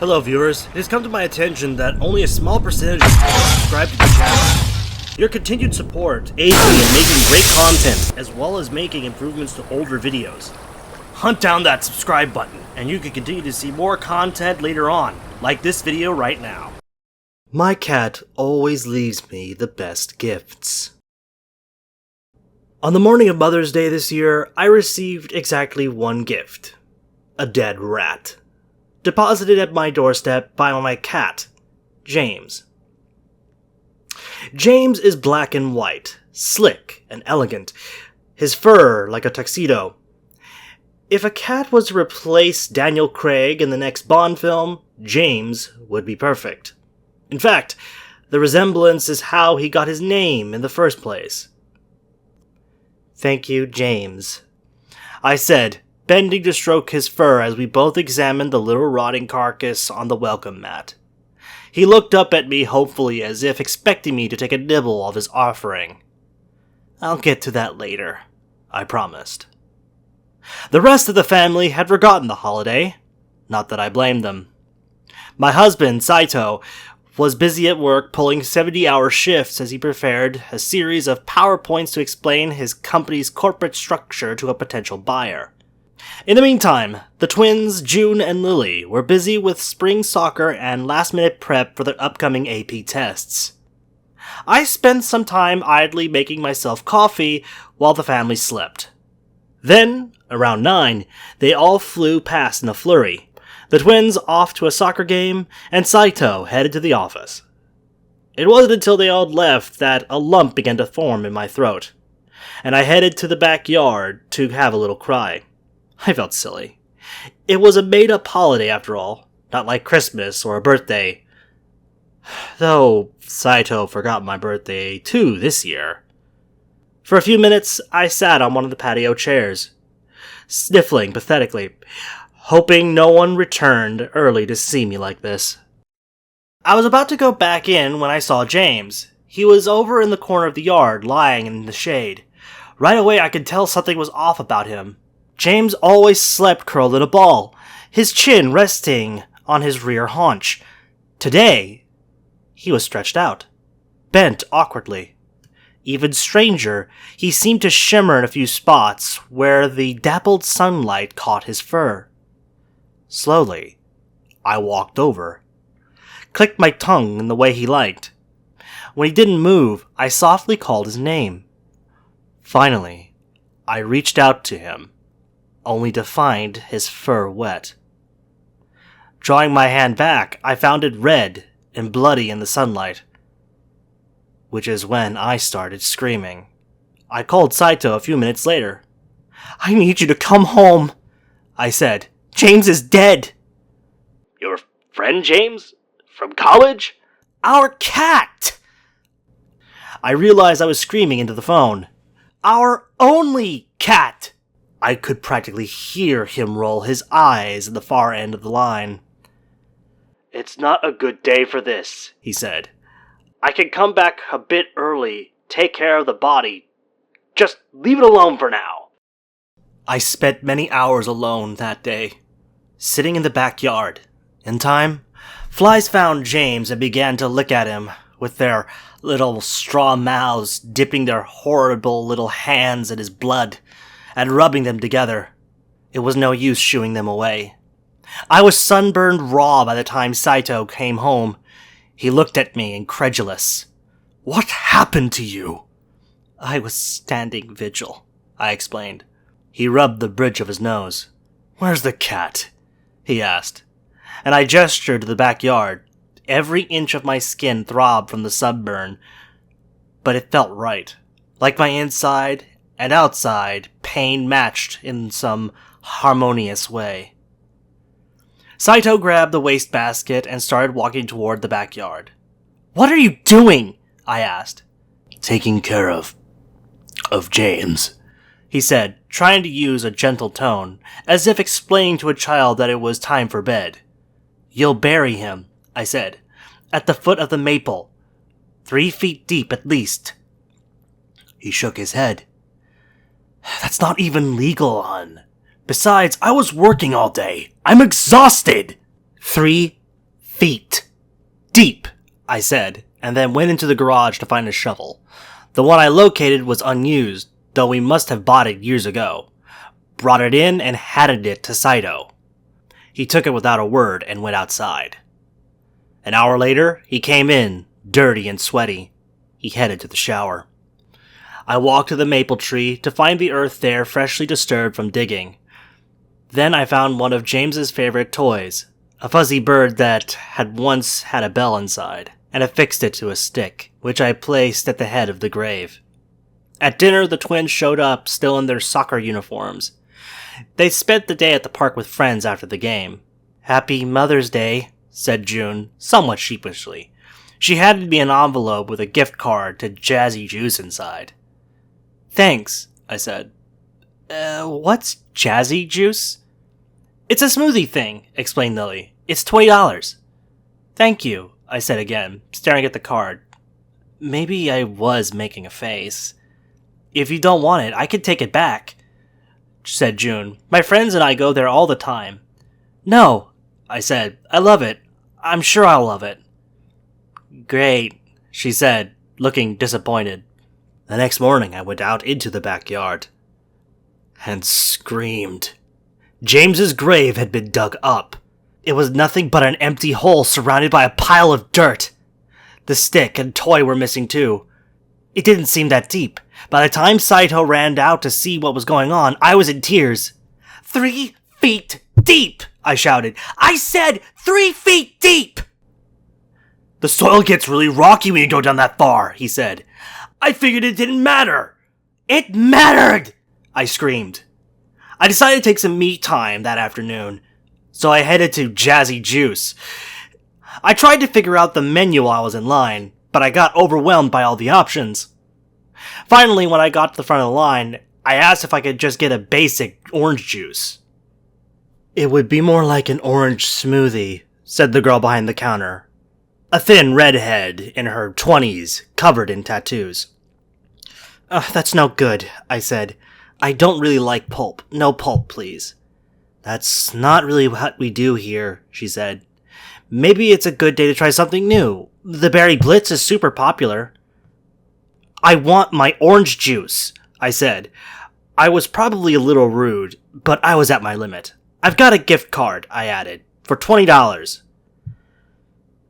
Hello viewers, it has come to my attention that only a small percentage of you are subscribed to the channel. Your continued support aids me in making great content, as well as making improvements to older videos. Hunt down that subscribe button, and you can continue to see more content later on, like this video right now. My cat always leaves me the best gifts. On the morning of Mother's Day this year, I received exactly one gift. A dead rat. Deposited at my doorstep by my cat, James. James is black and white, slick and elegant, his fur like a tuxedo. If a cat was to replace Daniel Craig in the next Bond film, James would be perfect. In fact, the resemblance is how he got his name in the first place. "Thank you, James," I said, bending to stroke his fur as we both examined the little rotting carcass on the welcome mat. He looked up at me hopefully, as if expecting me to take a nibble of his offering. "I'll get to that later," I promised. The rest of the family had forgotten the holiday. Not that I blamed them. My husband, Saito, was busy at work pulling 70-hour shifts as he prepared a series of PowerPoints to explain his company's corporate structure to a potential buyer. In the meantime, the twins, June and Lily, were busy with spring soccer and last-minute prep for their upcoming AP tests. I spent some time idly making myself coffee while the family slept. Then, around 9, they all flew past in a flurry, the twins off to a soccer game, and Saito headed to the office. It wasn't until they all left that a lump began to form in my throat, and I headed to the backyard to have a little cry. I felt silly. It was a made-up holiday after all, not like Christmas or a birthday. Though Saito forgot my birthday too this year. For a few minutes, I sat on one of the patio chairs, sniffling pathetically, hoping no one returned early to see me like this. I was about to go back in when I saw James. He was over in the corner of the yard, lying in the shade. Right away I could tell something was off about him. James always slept curled in a ball, his chin resting on his rear haunch. Today, he was stretched out, bent awkwardly. Even stranger, he seemed to shimmer in a few spots where the dappled sunlight caught his fur. Slowly, I walked over, clicked my tongue in the way he liked. When he didn't move, I softly called his name. Finally, I reached out to him, only to find his fur wet. Drawing my hand back, I found it red and bloody in the sunlight, which is when I started screaming. I called Saito a few minutes later. "I need you to come home," I said. "James is dead." "Your friend James? From college?" "Our cat!" I realized I was screaming into the phone. "Our only cat!" I could practically hear him roll his eyes at the far end of the line. "It's not a good day for this," he said. "I can come back a bit early, take care of the body. Just leave it alone for now." I spent many hours alone that day, sitting in the backyard. In time, flies found James and began to lick at him, with their little straw mouths dipping their horrible little hands in his blood and rubbing them together. It was no use shooing them away. I was sunburned raw by the time Saito came home. He looked at me, incredulous. "What happened to you?" "I was standing vigil," I explained. He rubbed the bridge of his nose. "Where's the cat?" he asked, and I gestured to the backyard. Every inch of my skin throbbed from the sunburn, but it felt right, like my inside and outside pain matched in some harmonious way. Saito grabbed the wastebasket and started walking toward the backyard. "What are you doing?" I asked. "Taking care of James," he said, trying to use a gentle tone, as if explaining to a child that it was time for bed. "You'll bury him," I said, "at the foot of the maple, 3 feet deep at least." He shook his head. "That's not even legal, hon. Besides, I was working all day. I'm exhausted." 3 feet deep, I said, and then went into the garage to find a shovel. The one I located was unused, though we must have bought it years ago. Brought it in and handed it to Saito. He took it without a word and went outside. An hour later, he came in, dirty and sweaty. He headed to the shower. I walked to the maple tree to find the earth there freshly disturbed from digging. Then I found one of James's favorite toys, a fuzzy bird that had once had a bell inside, and affixed it to a stick, which I placed at the head of the grave. At dinner, the twins showed up, still in their soccer uniforms. They spent the day at the park with friends after the game. "Happy Mother's Day," said June, somewhat sheepishly. She handed me an envelope with a gift card to Jazzy Juice inside. "Thanks," I said. What's Jazzy Juice?" "It's a smoothie thing," explained Lily. "It's $20. "Thank you," I said again, staring at the card. Maybe I was making a face. "If you don't want it, I could take it back," said June. "My friends and I go there all the time." "No," I said. "I love it. I'm sure I'll love it." "Great," she said, looking disappointed. The next morning I went out into the backyard and screamed. James's grave had been dug up. It was nothing but an empty hole surrounded by a pile of dirt. The stick and toy were missing too. It didn't seem that deep. By the time Saito ran out to see what was going on, I was in tears. 3 feet deep, I shouted. "I said 3 feet deep!" "The soil gets really rocky when you go down that far," he said. "I figured it didn't matter." "It mattered!" I screamed. I decided to take some me time that afternoon, so I headed to Jazzy Juice. I tried to figure out the menu while I was in line, but I got overwhelmed by all the options. Finally, when I got to the front of the line, I asked if I could just get a basic orange juice. "It would be more like an orange smoothie," said the girl behind the counter. A thin redhead in her 20s, covered in tattoos. That's no good," I said. "I don't really like pulp. No pulp, please." "That's not really what we do here," she said. "Maybe it's a good day to try something new. The Berry Blitz is super popular." "I want my orange juice," I said. I was probably a little rude, but I was at my limit. "I've got a gift card," I added, "for $20.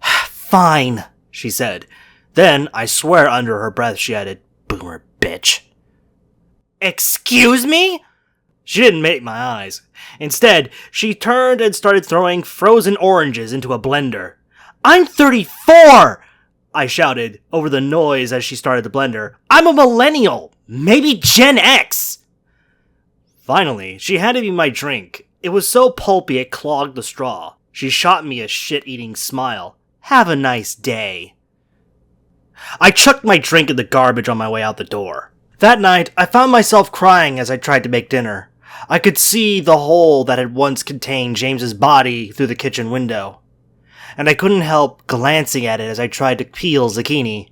"Fine," she said. Then, I swear under her breath, she added, "Boomer bitch." "Excuse me?" She didn't make my eyes. Instead, she turned and started throwing frozen oranges into a blender. "I'm 34!" I shouted over the noise as she started the blender. "I'm a millennial! Maybe Gen X!" Finally, she handed me my drink. It was so pulpy it clogged the straw. She shot me a shit-eating smile. "Have a nice day." I chucked my drink in the garbage on my way out the door. That night, I found myself crying as I tried to make dinner. I could see the hole that had once contained James's body through the kitchen window, and I couldn't help glancing at it as I tried to peel zucchini.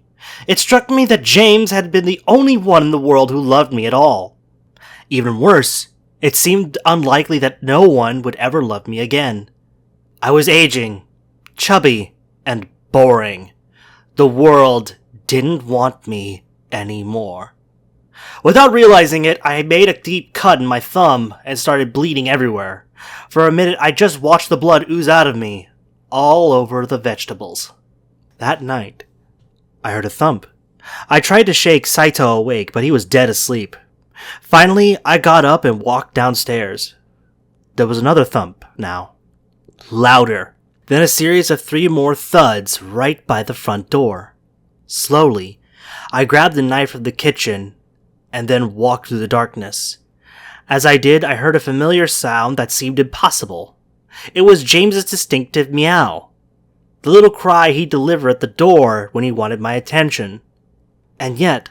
It struck me that James had been the only one in the world who loved me at all. Even worse, it seemed unlikely that no one would ever love me again. I was aging, chubby, and boring. The world didn't want me anymore. Without realizing it, I made a deep cut in my thumb and started bleeding everywhere. For a minute, I just watched the blood ooze out of me, all over the vegetables. That night, I heard a thump. I tried to shake Saito awake, but he was dead asleep. Finally, I got up and walked downstairs. There was another thump now. Louder. Then a series of 3 more thuds right by the front door. Slowly, I grabbed the knife from the kitchen and then walked through the darkness. As I did, I heard a familiar sound that seemed impossible. It was James's distinctive meow, the little cry he'd deliver at the door when he wanted my attention. And yet,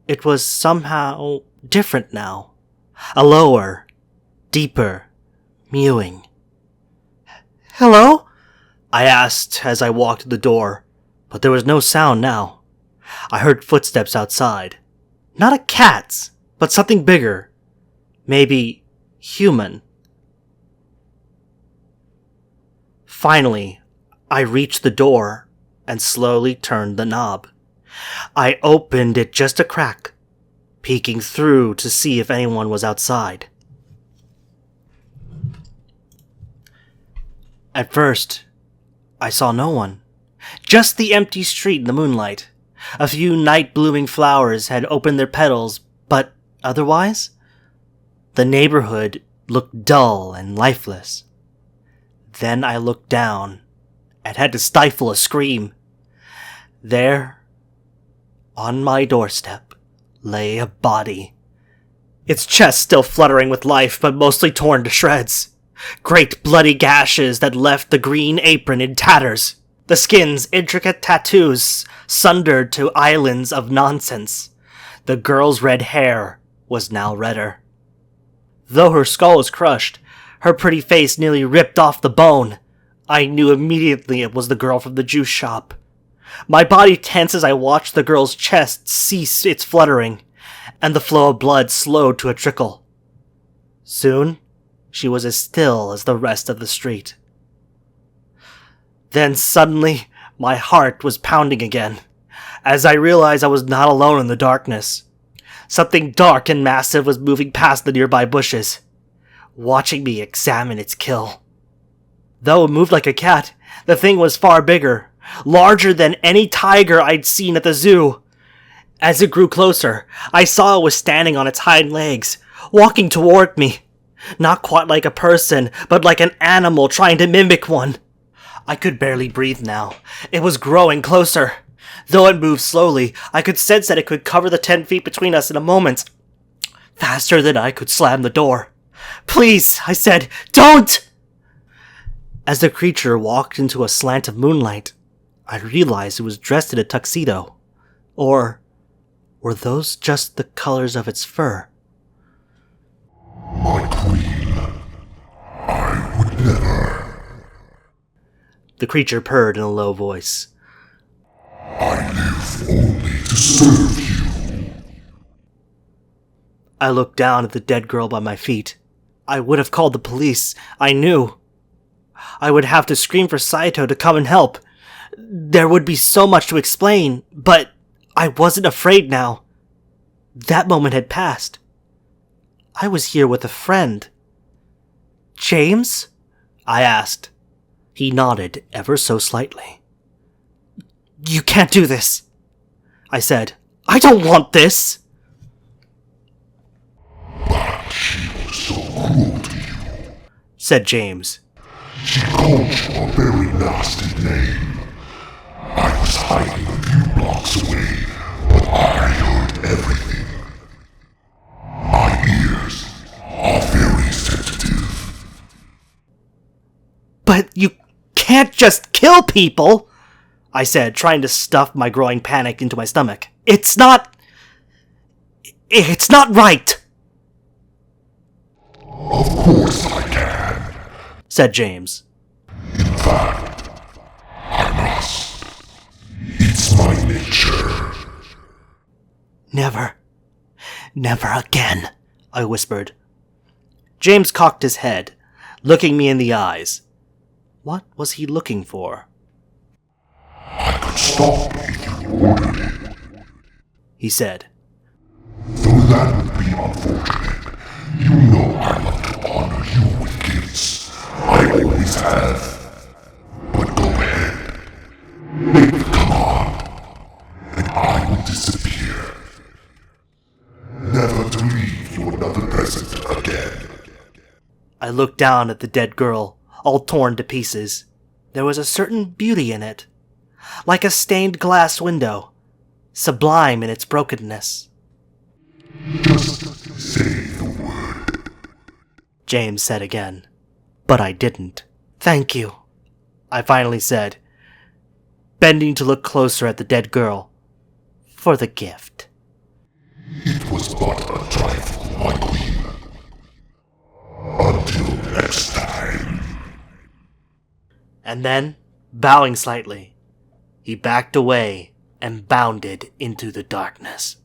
it was somehow different now. A lower, deeper mewing. "Hello?" I asked as I walked to the door, but there was no sound now. I heard footsteps outside. Not a cat's, but something bigger. Maybe human. Finally, I reached the door and slowly turned the knob. I opened it just a crack, peeking through to see if anyone was outside. At first, I saw no one. Just the empty street in the moonlight. A few night-blooming flowers had opened their petals, but otherwise, the neighborhood looked dull and lifeless. Then I looked down and had to stifle a scream. There, on my doorstep, lay a body. Its chest still fluttering with life, but mostly torn to shreds. Great bloody gashes that left the green apron in tatters. The skin's intricate tattoos sundered to islands of nonsense. The girl's red hair was now redder. Though her skull was crushed, her pretty face nearly ripped off the bone. I knew immediately it was the girl from the juice shop. My body tensed as I watched the girl's chest cease its fluttering, and the flow of blood slowed to a trickle. Soon, she was as still as the rest of the street. Then suddenly, my heart was pounding again, as I realized I was not alone in the darkness. Something dark and massive was moving past the nearby bushes, watching me examine its kill. Though it moved like a cat, the thing was far bigger, larger than any tiger I'd seen at the zoo. As it grew closer, I saw it was standing on its hind legs, walking toward me. Not quite like a person, but like an animal trying to mimic one. I could barely breathe now. It was growing closer. Though it moved slowly, I could sense that it could cover the 10 feet between us in a moment. Faster than I could slam the door. "Please," I said, "don't!" As the creature walked into a slant of moonlight, I realized it was dressed in a tuxedo. Or were those just the colors of its fur? My queen, I would never. The creature purred in a low voice. I live only to serve you. I looked down at the dead girl by my feet. I would have called the police. I knew. I would have to scream for Saito to come and help. There would be so much to explain, but I wasn't afraid now. That moment had passed. I was here with a friend. "James?" I asked. He nodded ever so slightly. "You can't do this," I said. "I don't want this." But she was so cruel to you, said James. She called you a very nasty name. I was hiding a few blocks away, but I heard everything. My ears are very sensitive. "But you can't just kill people," I said, trying to stuff my growing panic into my stomach. It's not right." Of course I can, said James. In fact, I must. It's my nature. Never again," I whispered. James cocked his head, looking me in the eyes. What was he looking for? I could stop if you ordered it. He said. Though that would be unfortunate. You know I love to honor you with gifts. I always have. But go ahead. Make the command, and I will disappear. Never to leave you another present again. I looked down at the dead girl, all torn to pieces. There was a certain beauty in it, like a stained glass window, sublime in its brokenness. Just say the word, James said again. But I didn't. "Thank you," I finally said, bending to look closer at the dead girl, "for the gift." It was but a trifle, my queen. Until next time. And then, bowing slightly, he backed away and bounded into the darkness.